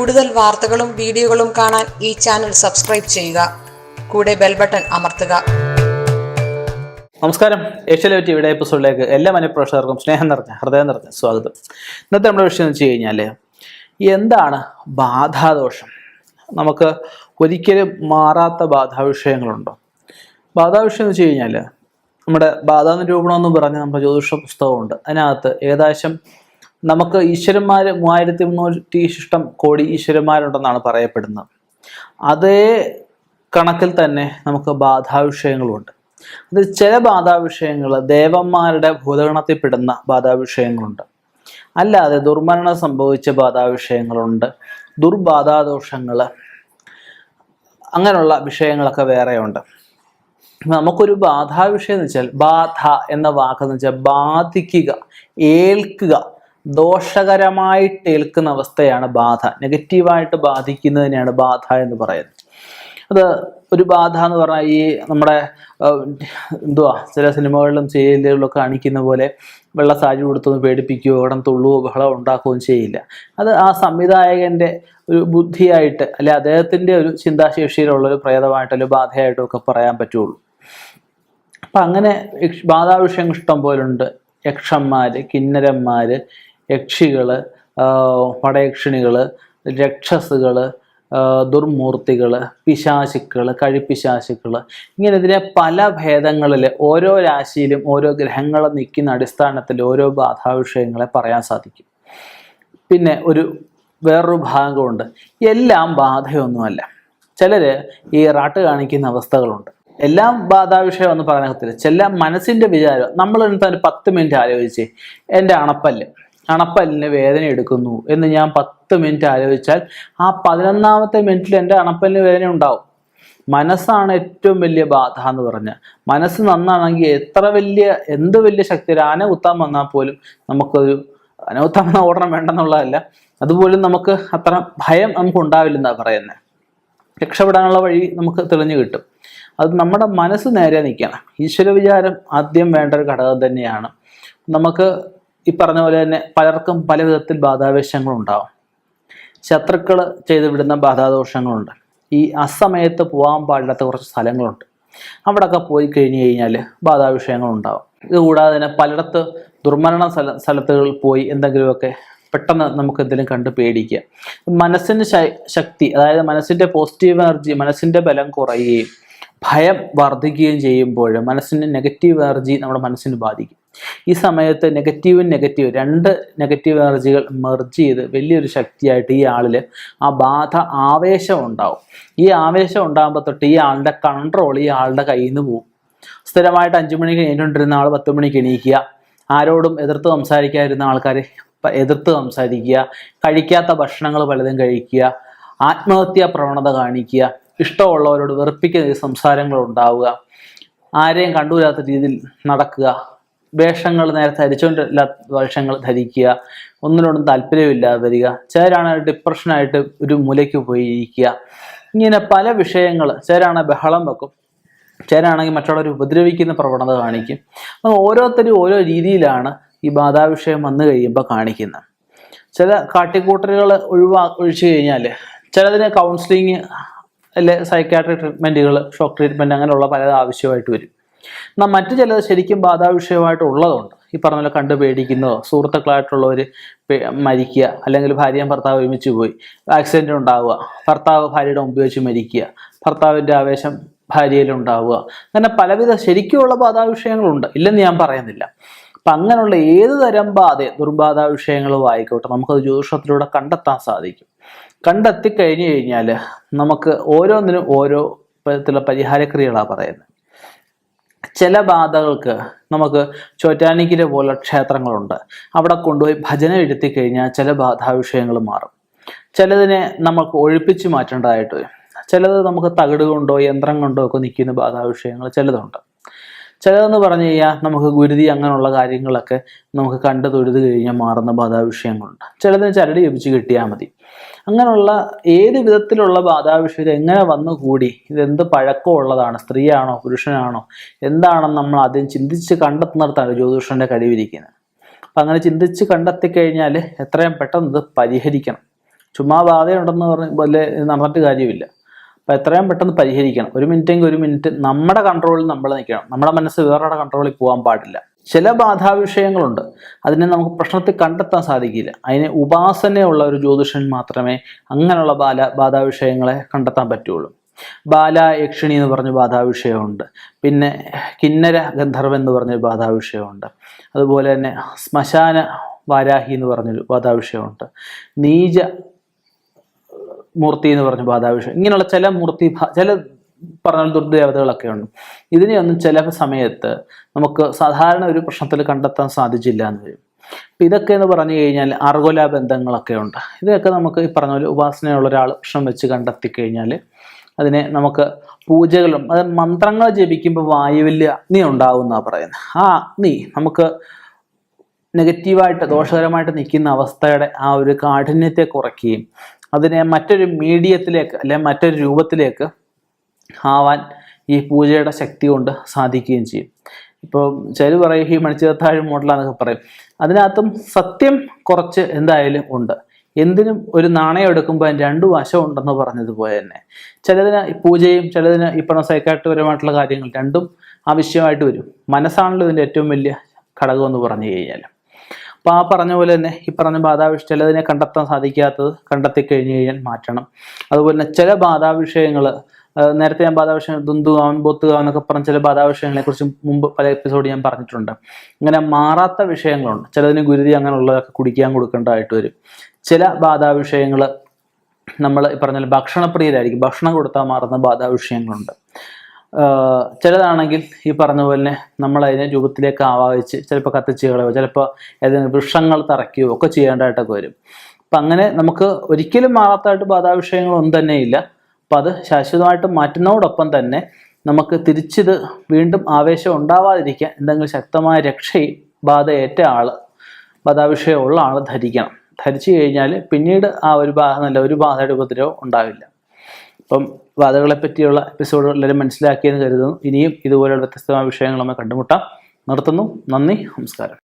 കൂടുതൽ വാർത്തകളും വീഡിയോകളും കാണാൻ ഈ ചാനൽ സബ്സ്ക്രൈബ് ചെയ്യുക. കൂടെ ബെൽ ബട്ടൺ അമർത്തുക. നമസ്കാരം. ഏഷ്യാനെറ്റ് ടിവിയുടെ എപ്പിസോഡിലേക്ക് എല്ലാ മനഃപ്രേക്ഷകർക്കും ഹൃദയം നിറഞ്ഞ സ്വാഗതം. ഇന്നത്തെ നമ്മുടെ വിഷയം എന്ന് വെച്ച് കഴിഞ്ഞാൽ, എന്താണ് ബാധാദോഷം? നമുക്ക് ഒരിക്കലും മാറാത്ത ബാധാവിഷയങ്ങളുണ്ടോ? ബാധാവിഷയം എന്ന് വെച്ച് കഴിഞ്ഞാൽ, നമ്മുടെ ബാധാനിരൂപണം എന്ന് പറഞ്ഞ് നമ്മുടെ ജ്യോതിഷ പുസ്തകമുണ്ട്. അതിനകത്ത് ഏകദേശം നമുക്ക് ഈശ്വരന്മാർ 3300 കോടി ഈശ്വരന്മാരുണ്ടെന്നാണ് പറയപ്പെടുന്നത്. അതേ കണക്കിൽ തന്നെ നമുക്ക് ബാധാവിഷയങ്ങളുമുണ്ട്. അത് ചില ബാധാവിഷയങ്ങൾ ദേവന്മാരുടെ ഭൂതഗണത്തിൽപ്പെടുന്ന ബാധാവിഷയങ്ങളുണ്ട്. അല്ലാതെ ദുർമരണം സംഭവിച്ച ബാധാവിഷയങ്ങളുണ്ട്, ദുർബാധാദോഷങ്ങൾ, അങ്ങനെയുള്ള വിഷയങ്ങളൊക്കെ വേറെയുണ്ട്. നമുക്കൊരു ബാധാവിഷയം എന്ന് വെച്ചാൽ, ബാധ എന്ന വാക്കെന്ന് വെച്ചാൽ ബാധിക്കുക, ഏൽക്കുക, ദോഷകരമായിട്ട് ഏൽക്കുന്ന അവസ്ഥയാണ് ബാധ. നെഗറ്റീവായിട്ട് ബാധിക്കുന്നതിനെയാണ് ബാധ എന്ന് പറയുന്നത്. അത് ഒരു ബാധ എന്ന് പറഞ്ഞാൽ ഈ നമ്മുടെ ചില സിനിമകളിലും സീരിയലുകളിലൊക്കെ കാണിക്കുന്ന പോലെ വെള്ള സാരി കൊടുത്തൊന്ന് പേടിപ്പിക്കുകയോ ഉടൻ തുള്ളുവോ ബഹളം ഉണ്ടാക്കുകയും ചെയ്യില്ല. അത് ആ സംവിധായകൻ്റെ ഒരു ബുദ്ധിയായിട്ട്, അല്ലെ അദ്ദേഹത്തിൻ്റെ ഒരു ചിന്താശേഷിയിലുള്ളൊരു പ്രേതമായിട്ടല്ലോ ബാധയായിട്ടോ ഒക്കെ പറയാൻ പറ്റുള്ളൂ. അപ്പം അങ്ങനെ ബാധാവിഷയങ്ങൾ ഇഷ്ടം പോലുണ്ട്. യക്ഷന്മാർ, കിന്നരന്മാർ, യക്ഷികൾ, വടയക്ഷിണികൾ, രക്ഷസുകൾ, ദുർമൂർത്തികൾ, പിശാചുക്കൾ, കഴിപ്പിശാചുക്കൾ, ഇങ്ങനെ ഇതിനെ പല ഭേദങ്ങളിൽ ഓരോ രാശിയിലും ഓരോ ഗ്രഹങ്ങൾ നിൽക്കുന്ന അടിസ്ഥാനത്തിൽ ഓരോ ബാധാവിഷയങ്ങളെ പറയാൻ സാധിക്കും. പിന്നെ വേറൊരു ഭാഗമുണ്ട്, എല്ലാം ബാധയൊന്നുമല്ല. ചിലർ ഈ റാട്ട് കാണിക്കുന്ന അവസ്ഥകളുണ്ട്. എല്ലാം ബാധാവിഷയം എന്ന് പറയാനത്തില്ല. ചില മനസ്സിൻ്റെ വിചാരം, നമ്മൾ ഒരു 10 മിനിറ്റ് ആലോചിച്ച് എൻ്റെ അണപ്പല്ലിന് വേദന എടുക്കുന്നു എന്ന് ഞാൻ 10 മിനിറ്റ് ആലോചിച്ചാൽ ആ 11ാമത്തെ മിനിറ്റിൽ എൻ്റെ അണപ്പല്ലിന് വേദന ഉണ്ടാവും. മനസ്സാണ് ഏറ്റവും വലിയ ബാധ എന്ന് പറഞ്ഞാൽ. മനസ്സ് നന്നാണെങ്കിൽ എന്ത് വലിയ ശക്തി, ആന കുത്താൻ വന്നാൽ പോലും ആന കുത്താൻ വന്നാൽ ഓടണം വേണ്ടെന്നുള്ളതല്ല, അതുപോലും നമുക്ക് അത്ര ഭയം നമുക്ക് ഉണ്ടാവില്ലെന്നാണ് പറയുന്നത്. രക്ഷപ്പെടാനുള്ള വഴി നമുക്ക് തെളിഞ്ഞു കിട്ടും. അത് നമ്മുടെ മനസ്സ് നേരെ നിൽക്കണം. ഈശ്വര വിചാരം ആദ്യം വേണ്ട ഒരു ഘടകം തന്നെയാണ്. നമുക്ക് ഈ പറഞ്ഞ പോലെ തന്നെ പലർക്കും പല വിധത്തിൽ ബാധാവേശങ്ങളുണ്ടാവും. ശത്രുക്കൾ ചെയ്തു വിടുന്ന ബാധാദോഷങ്ങളുണ്ട്. ഈ അസമയത്ത് പോകാൻ പാടില്ലാത്ത കുറച്ച് സ്ഥലങ്ങളുണ്ട്. അവിടെയൊക്കെ പോയി കഴിഞ്ഞു കഴിഞ്ഞാൽ ബാധാവിഷയങ്ങളുണ്ടാവും. ഇതുകൂടാതെ തന്നെ പലയിടത്ത് ദുർമരണ സ്ഥലത്തുകളിൽ പോയി എന്തെങ്കിലുമൊക്കെ പെട്ടെന്ന് നമുക്ക് എന്തെങ്കിലും കണ്ട് പേടിക്കുക. മനസ്സിൻ്റെ ശക്തി, അതായത് മനസ്സിൻ്റെ പോസിറ്റീവ് എനർജി, മനസ്സിൻ്റെ ബലം കുറയുകയും ഭയം വർദ്ധിക്കുകയും ചെയ്യുമ്പോൾ മനസ്സിന് നെഗറ്റീവ് എനർജി നമ്മുടെ മനസ്സിന് ബാധിക്കും. ഈ സമയത്ത് രണ്ട് നെഗറ്റീവ് എനർജികൾ മെർജ് ചെയ്ത് വലിയൊരു ശക്തിയായിട്ട് ഈ ആളിൽ ആ ബാധ ആവേശം ഉണ്ടാവും. ഈ ആവേശം ഉണ്ടാകുമ്പോൾ തൊട്ട് ഈ ആളുടെ കൺട്രോൾ ഈ ആളുടെ കയ്യിൽ നിന്ന് പോകും. സ്ഥിരമായിട്ട് 5 മണിക്ക് എണീറ്റുകൊണ്ടിരുന്ന ആൾ 10 മണിക്ക് എണീക്കുക, ആരോടും എതിർത്ത് സംസാരിക്കാതിരുന്ന ആൾക്കാർ എതിർത്ത് സംസാരിക്കുക, കഴിക്കാത്ത ഭക്ഷണങ്ങൾ പലതും കഴിക്കുക, ആത്മഹത്യാ പ്രവണത കാണിക്കുക, ഇഷ്ടമുള്ളവരോട് വെറുപ്പിക്കുന്ന സംസാരങ്ങൾ ഉണ്ടാവുക, ആരെയും കണ്ടുവരാത്ത രീതിയിൽ നടക്കുക, വേഷങ്ങൾ നേരത്തെ ധരിച്ചുകൊണ്ടില്ലാത്ത വേഷങ്ങൾ ധരിക്കുക, ഒന്നിനോടും താല്പര്യമില്ലാതെ വരിക, ചിലരാണെങ്കിൽ ഡിപ്രഷനായിട്ട് ഒരു മൂലയ്ക്ക് പോയി ഇരിക്കുക, ഇങ്ങനെ പല വിഷയങ്ങൾ. ചിലരാണെങ്കിൽ ബഹളം വെക്കും, ചിലരാണെങ്കിൽ മറ്റുള്ളവർ ഉപദ്രവിക്കുന്ന പ്രവണത കാണിക്കും. അപ്പോൾ ഓരോരുത്തരും ഓരോ രീതിയിലാണ് ഈ ബാധാവിഷയം വന്നു കഴിയുമ്പോൾ കാണിക്കുന്നത്. ചില കാട്ടിക്കൂട്ടലുകൾ ഒഴിച്ചു കഴിഞ്ഞാൽ ചിലതിന് കൗൺസിലിങ്, അല്ലെ സൈക്കാട്രിക് ട്രീറ്റ്മെൻറ്റുകൾ, ഷോക്ക് ട്രീറ്റ്മെൻറ്റ്, അങ്ങനെയുള്ള പലതും ആവശ്യമായിട്ട് വരും. എന്നാൽ മറ്റു ചിലത് ശരിക്കും ബാധാവിഷയമായിട്ട് ഉള്ളതുണ്ട്. ഈ പറഞ്ഞ പോലെ കണ്ട് പേടിക്കുന്നതോ, സുഹൃത്തുക്കളായിട്ടുള്ളവർ മരിക്കുക, അല്ലെങ്കിൽ ഭാര്യയും ഭർത്താവ് ഒരുമിച്ച് പോയി ആക്സിഡൻ്റ് ഉണ്ടാവുക, ഭർത്താവ് ഭാര്യയുടെ മുമ്പ് വെച്ച് മരിക്കുക, ഭർത്താവിൻ്റെ ആവേശം ഭാര്യയിലുണ്ടാവുക, അങ്ങനെ പലവിധ ശരിക്കുമുള്ള ബാധാവിഷയങ്ങളുണ്ട്, ഇല്ലെന്ന് ഞാൻ പറയുന്നില്ല. അപ്പം അങ്ങനെയുള്ള ഏത് തരം ദുർബാധാവിഷയങ്ങളും ആയിക്കോട്ടെ, നമുക്കത് ജ്യോതിഷത്തിലൂടെ കണ്ടെത്താൻ സാധിക്കും. കണ്ടെത്തിക്കഴിഞ്ഞു കഴിഞ്ഞാൽ നമുക്ക് ഓരോന്നിനും ഓരോ വിധത്തിലുള്ള പരിഹാരക്രിയകളാണ് പറയുന്നത്. ചില ബാധകൾക്ക് നമുക്ക് ചോറ്റാനിക്കര പോലെ ക്ഷേത്രങ്ങളുണ്ട്. അവിടെ കൊണ്ടുപോയി ഭജന എഴുത്തി കഴിഞ്ഞാൽ ചില ബാധാവിഷയങ്ങൾ മാറും. ചിലതിനെ നമുക്ക് ഒഴിപ്പിച്ച് മാറ്റേണ്ടതായിട്ട് വരും. ചിലത് നമുക്ക് തകിട് കൊണ്ടോ യന്ത്രം കൊണ്ടോ ഒക്കെ നിൽക്കുന്ന ബാധാവിഷയങ്ങൾ ചിലതുണ്ട്. ചിലതെന്ന് പറഞ്ഞു കഴിഞ്ഞാൽ നമുക്ക് ഗുരുതി, അങ്ങനെയുള്ള കാര്യങ്ങളൊക്കെ നമുക്ക് കണ്ട് തൊഴുത് കഴിഞ്ഞാൽ മാറുന്ന ബാധാവിഷയങ്ങളുണ്ട്. ചിലതിന് ചരട് ജപിച്ച് കിട്ടിയാൽ മതി. അങ്ങനെയുള്ള ഏത് വിധത്തിലുള്ള ബാധാവിഷയം എങ്ങനെ വന്നുകൂടി, ഇതെന്ത് പഴക്കമുള്ളതാണ്, സ്ത്രീയാണോ പുരുഷനാണോ എന്താണെന്ന് നമ്മൾ ആദ്യം ചിന്തിച്ച് കണ്ടെത്തുന്നിടത്താണ് ജ്യോതിഷന്റെ കഴിവിരിക്കുന്നത്. അപ്പം അങ്ങനെ ചിന്തിച്ച് കണ്ടെത്തിക്കഴിഞ്ഞാൽ എത്രയും പെട്ടെന്ന് ഇത് പരിഹരിക്കണം. ചുമ്മാ ബാധയുണ്ടെന്ന് പറഞ്ഞ് വല്ല നടന്നിട്ട് കാര്യമില്ല. അപ്പം എത്രയും പെട്ടെന്ന് പരിഹരിക്കണം. 1 മിനിറ്റെങ്കിൽ 1 മിനിറ്റ് നമ്മുടെ കൺട്രോളിൽ നമ്മൾ നിൽക്കണം. നമ്മുടെ മനസ്സ് വേറൊരാളുടെ കൺട്രോളിൽ പോകാൻ പാടില്ല. ചില ബാധാവിഷയങ്ങളുണ്ട്, അതിനെ നമുക്ക് പ്രശ്നത്തിൽ കണ്ടെത്താൻ സാധിക്കില്ല. അതിന് ഉപാസനയുള്ള ഒരു ജ്യോതിഷൻ മാത്രമേ അങ്ങനെയുള്ള ബാധാവിഷയങ്ങളെ കണ്ടെത്താൻ പറ്റുള്ളൂ. ബാല യക്ഷിണി എന്ന് പറഞ്ഞ ബാധാവിഷയമുണ്ട്. പിന്നെ കിന്നര ഗന്ധർവൻ എന്ന് പറഞ്ഞൊരു ബാധാവിഷയമുണ്ട്. അതുപോലെ തന്നെ ശ്മശാന വാരാഹി എന്ന് പറഞ്ഞൊരു ബാധാവിഷയമുണ്ട്. നീച മൂർത്തി എന്ന് പറഞ്ഞ ബാധാവിഷയം. ഇങ്ങനെയുള്ള ചില ചില പറഞ്ഞ ദുർദേവതകളൊക്കെ ഉണ്ട്. ഇതിനെയൊന്നും ചില സമയത്ത് നമുക്ക് സാധാരണ ഒരു പ്രശ്നത്തിൽ കണ്ടെത്താൻ സാധിച്ചില്ല എന്ന് വരും. അപ്പം ഇതൊക്കെ എന്ന് പറഞ്ഞു കഴിഞ്ഞാൽ അർഗോല ബന്ധങ്ങളൊക്കെ ഉണ്ട്. ഇതൊക്കെ നമുക്ക് ഈ പറഞ്ഞ പോലെ ഉപാസനയുള്ള ഒരാൾ പ്രശ്നം വെച്ച് കണ്ടെത്തി കഴിഞ്ഞാൽ അതിനെ നമുക്ക് പൂജകളും അത് മന്ത്രങ്ങൾ ജപിക്കുമ്പോൾ വായുവിൽ അഗ്നി ഉണ്ടാവും എന്നാണ് പറയുന്നത്. ആ അഗ്നി നമുക്ക് നെഗറ്റീവായിട്ട് ദോഷകരമായിട്ട് നിൽക്കുന്ന അവസ്ഥയുടെ ആ ഒരു കാഠിന്യത്തെ കുറയ്ക്കുകയും അതിനെ മറ്റൊരു മീഡിയത്തിലേക്ക് അല്ലെങ്കിൽ മറ്റൊരു രൂപത്തിലേക്ക് ആവാൻ ഈ പൂജയുടെ ശക്തി കൊണ്ട് സാധിക്കുകയും ചെയ്യും. ഇപ്പോൾ ചില പറയും ഈ മണിച്ചിത്രത്താഴ് മോഡലാന്നൊക്കെ പറയും. അതിനകത്തും സത്യം കുറച്ച് എന്തായാലും ഉണ്ട്. എന്തിനും ഒരു നാണയം എടുക്കുമ്പോൾ അതിന് 2 വശം ഉണ്ടെന്ന് പറഞ്ഞതുപോലെ തന്നെ ചിലതിന് പൂജയും ചിലതിന് ഈ പറഞ്ഞ സൈക്കാട്രിപരമായിട്ടുള്ള കാര്യങ്ങൾ രണ്ടും ആവശ്യമായിട്ട് വരും. മനസ്സാണല്ലോ ഇതിൻ്റെ ഏറ്റവും വലിയ ഘടകം എന്ന് പറഞ്ഞു കഴിഞ്ഞാൽ. അപ്പോൾ ആ പറഞ്ഞ പോലെ തന്നെ ഈ പറഞ്ഞ ബാധാവിഷയം ചിലതിനെ കണ്ടെത്താൻ സാധിക്കാത്തത് കണ്ടെത്തി കഴിഞ്ഞ് കഴിഞ്ഞാൽ മാറ്റണം. അതുപോലെ തന്നെ ചില ബാധാവിഷയങ്ങൾ നേരത്തെ ഞാൻ ബാധാവിഷയം ദുന്തുകാവൻ ബൊത്തുകാവൻ എന്നൊക്കെ പറഞ്ഞ ചില ബാധാവിഷയങ്ങളെ കുറിച്ച് മുമ്പ് പല എപ്പിസോഡ് ഞാൻ പറഞ്ഞിട്ടുണ്ട്. ഇങ്ങനെ മാറാത്ത വിഷയങ്ങളുണ്ട്. ചിലതിന് ഗുരുതി അങ്ങനെയുള്ളതൊക്കെ കുടിക്കാൻ കൊടുക്കേണ്ടതായിട്ട് വരും. ചില ബാധാവിഷയങ്ങൾ നമ്മൾ ഈ പറഞ്ഞാൽ ഭക്ഷണപ്രിയരായിരിക്കും, ഭക്ഷണം കൊടുത്താൽ മാറുന്ന ബാധാവിഷയങ്ങളുണ്ട്. ചിലതാണെങ്കിൽ ഈ പറഞ്ഞ പോലെ നമ്മളതിനെ രൂപത്തിലേക്ക് ആവാഹിച്ച് ചിലപ്പോൾ കത്തിച്ച് കളയോ ചിലപ്പോൾ ഏതെങ്കിലും വൃക്ഷങ്ങൾ തറയ്ക്കുകയോ ഒക്കെ ചെയ്യേണ്ടതായിട്ടൊക്കെ വരും. അപ്പം അങ്ങനെ നമുക്ക് ഒരിക്കലും മാറാത്തതായിട്ട് ബാധാവിഷയങ്ങളൊന്നും തന്നെ ഇല്ല. അപ്പം അത് ശാശ്വതമായിട്ട് മാറ്റുന്നതോടൊപ്പം തന്നെ നമുക്ക് തിരിച്ചിത് വീണ്ടും ആവേശം ഉണ്ടാവാതിരിക്കാൻ എന്തെങ്കിലും ശക്തമായ രക്ഷയും ബാധയേറ്റ ആൾ ബാധാവിഷയമുള്ള ആൾ ധരിക്കണം. ധരിച്ചു കഴിഞ്ഞാൽ പിന്നീട് ആ ഒരു ഒരു ബാധയുടെ ഉപദ്രവം ഉണ്ടാവില്ല. അപ്പം ബാധകളെ പറ്റിയുള്ള എപ്പിസോഡുകൾ എല്ലാവരും മനസ്സിലാക്കിയെന്ന് കരുതുന്നു. ഇനിയും ഇതുപോലെയുള്ള വ്യത്യസ്തമായ വിഷയങ്ങൾ നമ്മൾ കണ്ടുമുട്ടാം. നിർത്തുന്നു. നന്ദി, നമസ്കാരം.